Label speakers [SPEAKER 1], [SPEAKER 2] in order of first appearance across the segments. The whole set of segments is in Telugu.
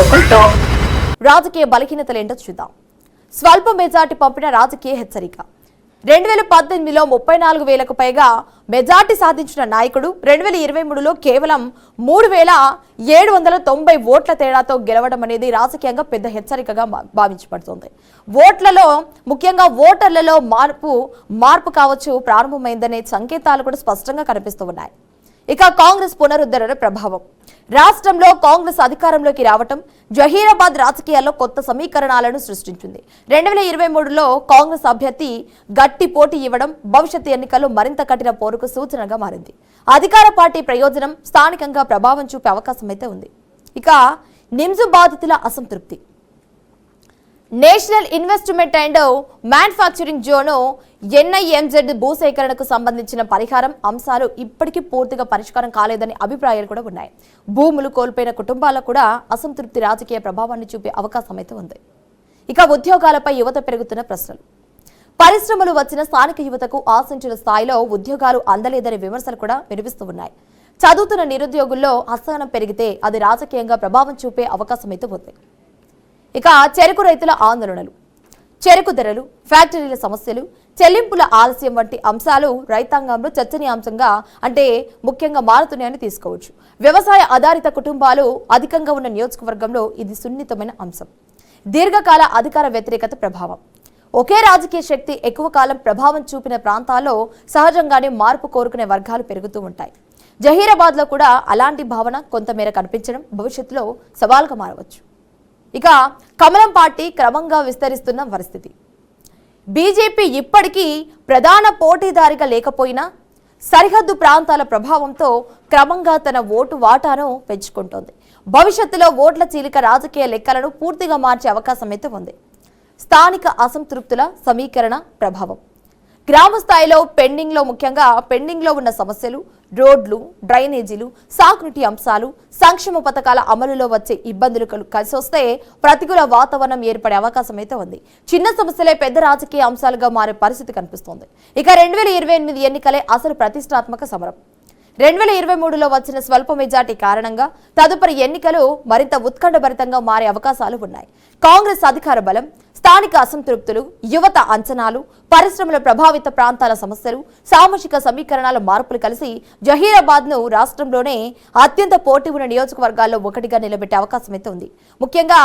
[SPEAKER 1] ఒక్కొక్కరితో.
[SPEAKER 2] రాజకీయ బలహీనతలేంటో చూద్దాం. స్వల్ప మెజార్టీ పంపిన రాజకీయ హెచ్చరిక. 2018లో 34,000కు పైగా మెజార్టీ సాధించిన నాయకుడు 2023లో కేవలం 3,790 ఓట్ల తేడాతో గెలవడం అనేది రాజకీయంగా పెద్ద హెచ్చరికగా భావించబడుతోంది. ఓట్లలో ముఖ్యంగా ఓటర్లలో మార్పు కావచ్చు ప్రారంభమైందనే సంకేతాలు కూడా స్పష్టంగా కనిపిస్తూ ఉన్నాయి. ఇక కాంగ్రెస్ పునరుద్ధరణ ప్రభావం. రాష్ట్రంలో కాంగ్రెస్ అధికారంలోకి రావటం జహీరాబాద్ రాజకీయాల్లో కొత్త సమీకరణాలను సృష్టించింది. 2023లో కాంగ్రెస్ అభ్యర్థి గట్టి పోటీ ఇవ్వడం భవిష్యత్ ఎన్నికల్లో మరింత కఠిన పోరుకు సూచనగా మారింది. అధికార పార్టీ ప్రయోజనం స్థానికంగా ప్రభావం చూపే అవకాశం అయితే ఉంది. ఇక నిమ్స్ బాధితుల అసంతృప్తి. National investment and manufacturing zone NIMZ భూసేకరణకు సంబంధించిన పరిహారం అంశాలు ఇప్పటికీ పూర్తిగా పరిష్కారం కాలేదని అభిప్రాయాలు కూడా ఉన్నాయి. భూములు కోల్పోయిన కుటుంబాలకు కూడా అసంతృప్తి రాజకీయ ప్రభావాన్ని చూపే అవకాశం అయితే ఉంది. ఇక ఉద్యోగాలపై యువత పెరుగుతున్న ప్రశ్నలు. పరిశ్రమలు వచ్చిన స్థానిక యువతకు ఆశించిన స్థాయిలో ఉద్యోగాలు అందలేదనే విమర్శలు కూడా వినిపిస్తూ ఉన్నాయి. చదువుతున్న నిరుద్యోగుల్లో అసహనం పెరిగితే అది రాజకీయంగా ప్రభావం చూపే అవకాశం అయితే ఉంది. ఇక చెరకు రైతుల ఆందోళనలు. చెరకు ధరలు, ఫ్యాక్టరీల సమస్యలు, చెల్లింపుల ఆలస్యం వంటి అంశాలు రైతాంగంలో చర్చనీయాంశంగా ముఖ్యంగా మారుతున్నాయని తీసుకోవచ్చు. వ్యవసాయ ఆధారిత కుటుంబాలు అధికంగా ఉన్న నియోజకవర్గంలో ఇది సున్నితమైన అంశం. దీర్ఘకాల అధికార వ్యతిరేకత ప్రభావం. ఒకే రాజకీయ శక్తి ఎక్కువ కాలం ప్రభావం చూపిన ప్రాంతాల్లో సహజంగానే మార్పు కోరుకునే వర్గాలు పెరుగుతూ ఉంటాయి. జహీరాబాద్లో కూడా అలాంటి భావన కొంతమేర కనిపించడం భవిష్యత్తులో సవాల్గా మారవచ్చు. ఇక కమలం పార్టీ క్రమంగా విస్తరిస్తున్న పరిస్థితి. బీజేపీ ఇప్పటికీ ప్రధాన పోటీదారిగా లేకపోయినా సరిహద్దు ప్రాంతాల ప్రభావంతో క్రమంగా తన ఓటు వాటాను పెంచుకుంటోంది. భవిష్యత్తులో ఓట్ల చీలిక రాజకీయ లెక్కలను పూర్తిగా మార్చే అవకాశం అయితే ఉంది. స్థానిక అసంతృప్తుల సమీకరణ ప్రభావం. గ్రామ స్థాయిలో ముఖ్యంగా పెండింగ్లో ఉన్న సమస్యలు, రోడ్లు, డ్రైనేజీలు, సాగునీటి అంశాలు, సంక్షేమ పథకాల అమలులో వచ్చే ఇబ్బందులు కలిసి వస్తే ప్రతికూల వాతావరణం ఏర్పడే అవకాశం అయితే ఉంది. చిన్న సమస్యలే పెద్ద రాజకీయ అంశాలుగా మారే పరిస్థితి కనిపిస్తోంది. ఇక 2028 ఎన్నికలే అసలు ప్రతిష్టాత్మక సమరం. 2023లో వచ్చిన స్వల్ప మెజార్టీ కారణంగా తదుపరి ఎన్నికలు మరింత ఉత్కంఠభరితంగా మారే అవకాశాలు ఉన్నాయి. కాంగ్రెస్ అధికార బలం, స్థానిక అసంతృప్తులు, యువత అంచనాలు, పరిశ్రమల ప్రభావిత ప్రాంతాల సమస్యలు, సామాజిక సమీకరణాల మార్పులు కలిసి జహీరాబాద్ను రాష్ట్రంలోనే అత్యంత పోటీ ఉన్న నియోజకవర్గాల్లో ఒకటిగా నిలబెట్టే అవకాశం అయితే ఉంది. ముఖ్యంగా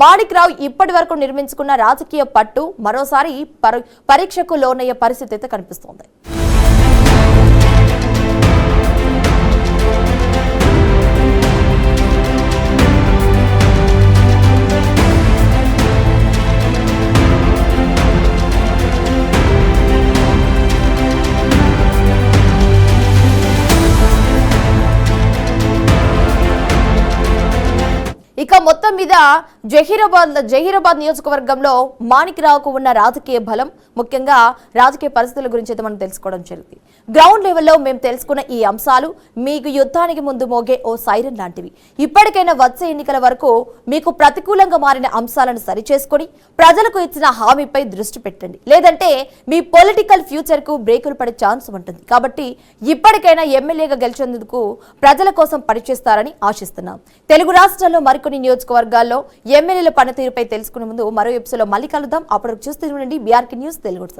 [SPEAKER 2] మాణిక్రావు ఇప్పటి వరకు నిర్మించుకున్న రాజకీయ పట్టు మరోసారి పరీక్షకు లోనయ్యే పరిస్థితి అయితే కనిపిస్తోంది. ఇక మొత్తం మీద జహీరాబాద్ నియోజకవర్గంలో మాణిక్రావుకు ఉన్న రాజకీయ బలం, ముఖ్యంగా రాజకీయ పరిస్థితుల గురించి అయితే మనం తెలుసుకోవడం జరిగింది. గ్రౌండ్ లెవెల్లో మేము తెలుసుకున్న ఈ అంశాలు మీకు యుద్ధానికి ముందు మోగే ఓ సైరన్ లాంటివి. ఇప్పటికైనా వచ్చే ఎన్నికల వరకు మీకు ప్రతికూలంగా మారిన అంశాలను సరిచేసుకొని ప్రజలకు ఇచ్చిన హామీపై దృష్టి పెట్టండి. లేదంటే మీ పొలిటికల్ ఫ్యూచర్ కు బ్రేకులు పడే ఛాన్స్ ఉంటుంది. కాబట్టి ఇప్పటికైనా ఎమ్మెల్యేగా గెలిచేందుకు ప్రజల కోసం పనిచేస్తారని ఆశిస్తున్నాం. తెలుగు రాష్ట్రాల్లో మరికొన్ని నియోజకవర్గాల్లో ఎమ్మెల్యేల పనితీరుపై తెలుసుకునే ముందు మరో ఎపిసోడ్లో మళ్ళీ కలుద్దాం. అప్పటికి చూస్తూ ఉండండి BRK న్యూస్ తెలుగు.